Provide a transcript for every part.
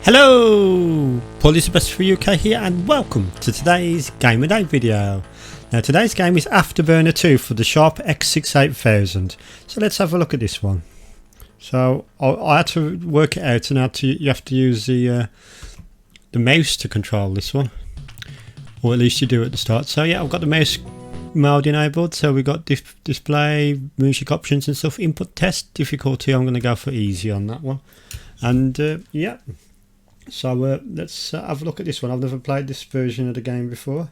Hello! Paul is the best for UK here and welcome to today's Game of Day video. Now today's game is Afterburner 2 for the SHARP X68000. So let's have a look at this one. So I had to work it out, and you have to use the mouse to control this one. Or at least you do at the start. So yeah, I've got the mouse mode enabled, so we've got display, music options and stuff. Input test, difficulty, I'm going to go for easy on that one. And yeah. So let's have a look at this one. I've never played this version of the game before.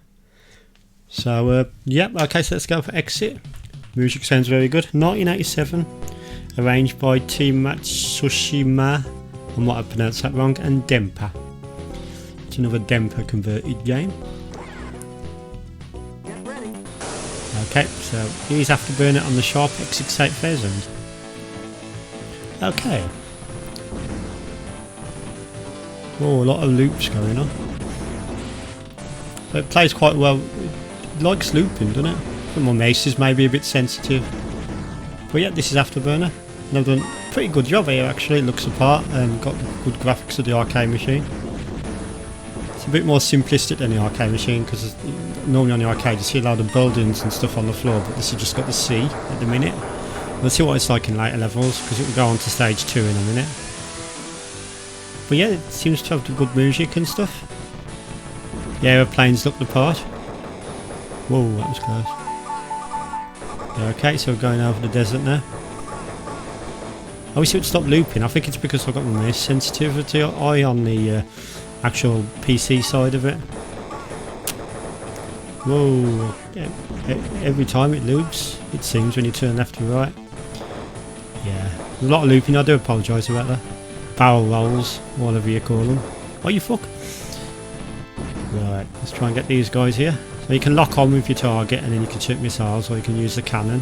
So yeah, okay, so let's go for exit. Music sounds very good. 1987, arranged by T Matsushima, I might have pronounced that wrong, and Dempa. It's another Dempa converted game. Okay, so here's Afterburner on the SHARP X68000. Okay. Oh, a lot of loops going on. But it plays quite well. It likes looping, doesn't it? But my mouse is maybe a bit sensitive. But yeah, this is Afterburner. And I've done a pretty good job here actually. It looks apart and got the good graphics of the arcade machine. It's a bit more simplistic than the arcade machine, because normally on the arcade you see a lot of buildings and stuff on the floor, but this has just got the sea at the minute. We'll see what it's like in later levels, because it will go on to stage 2 in a minute. But yeah, it seems to have the good music and stuff. The aeroplanes look the part. Whoa, that was close. Okay, so we're going over the desert now. I wish it would stop looping. I think it's because I've got my mouse sensitivity eye on the actual PC side of it. Whoa, yeah, every time it loops, it seems, when you turn left to right. Yeah, a lot of looping. I do apologise about that. Barrel rolls, whatever you call them. Oh, you fuck. Right, let's try and get these guys here. So you can lock on with your target and then you can shoot missiles, or you can use the cannon.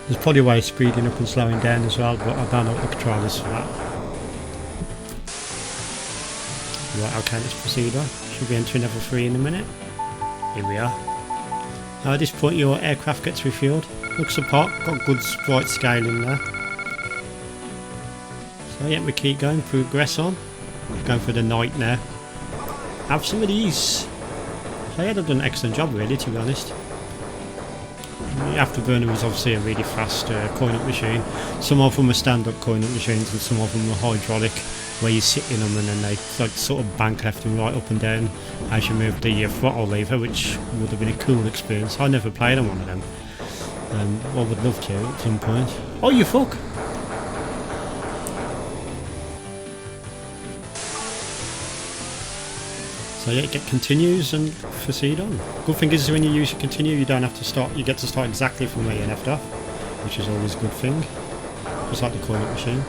There's probably a way of speeding up and slowing down as well, but I don't know what the control is for that. Right, okay, let's proceed on. Should be entering level 3 in a minute. Here we are. Now at this point your aircraft gets refueled. Looks apart, got good sprite scaling there. So yeah, we keep going, progress on. Going for the night now. Have some of these. So yeah, they've done an excellent job really, to be honest. The Afterburner was obviously a really fast coin-up machine. Some of them are stand-up coin-up machines and some of them are hydraulic, where you sit in them and then they like sort of bank left and right, up and down as you move the throttle lever, which would have been a cool experience. I never played on one of them. I would love to at some point. Oh, you fuck! So yeah, it continues and proceed on. Good thing is when you use your continue, you don't have to start. You get to start exactly from where you left off, which is always a good thing. Just like the coin-up machine.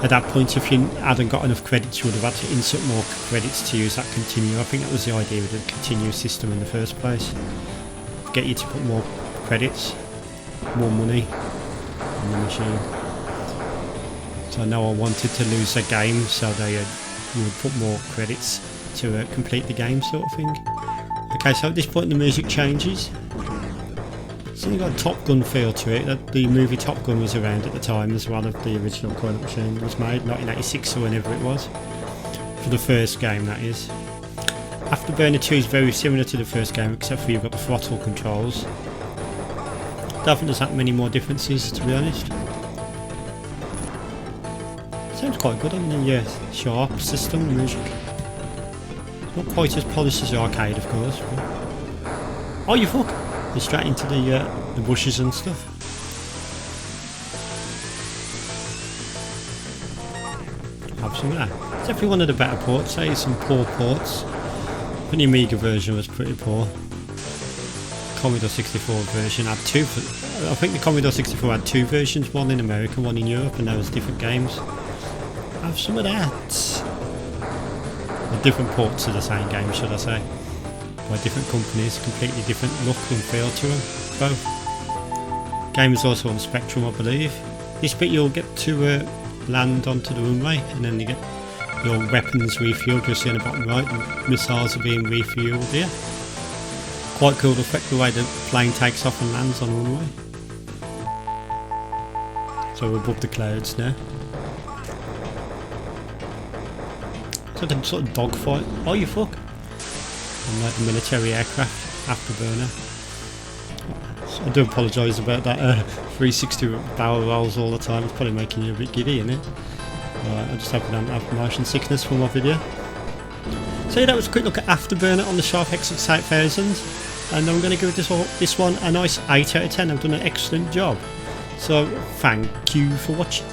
At that point, if you hadn't got enough credits, you would have had to insert more credits to use that continue. I think that was the idea with the continue system in the first place. Get you to put more credits, more money on the machine. So I know I wanted to lose a game, so they you would put more credits to complete the game, sort of thing. Okay, so at this point the music changes. It's only got a Top Gun feel to it. The movie Top Gun was around at the time as well, of the original coin-up machine was made, 1986 or whenever it was. For the first game, that is. Afterburner 2 is very similar to the first game, except for you've got the throttle controls. Don't think there's that many more differences, to be honest. Sounds quite good on the SHARP system, the music. Not quite as polished as the arcade, of course. But... oh, you fuck! You're straight into the bushes and stuff. Have some of that. It's definitely one of the better ports. Say some poor ports. But the Amiga version was pretty poor. Commodore 64 version had two. I think the Commodore 64 had 2 versions, one in America, one in Europe, and those different games. Have some of that. Or different ports of the same game, should I say. By different companies, completely different look and feel to them, both. Game is also on Spectrum, I believe. This bit you'll get to land onto the runway, and then you get your weapons refueled. You'll see in the bottom right, the missiles are being refueled here. Quite cool effect, the way the plane takes off and lands on the runway. So we're above the clouds now. It's like a sort of dogfight. Oh, you fuck! On like a military aircraft, Afterburner. So I do apologise about that 360 barrel rolls all the time. It's probably making you a bit giddy, isn't it? I just hope I don't have motion sickness for my video. So yeah, that was a quick look at Afterburner on the SHARP X68000, and I'm going to give this one a nice 8 out of 10. I've done an excellent job. So thank you for watching.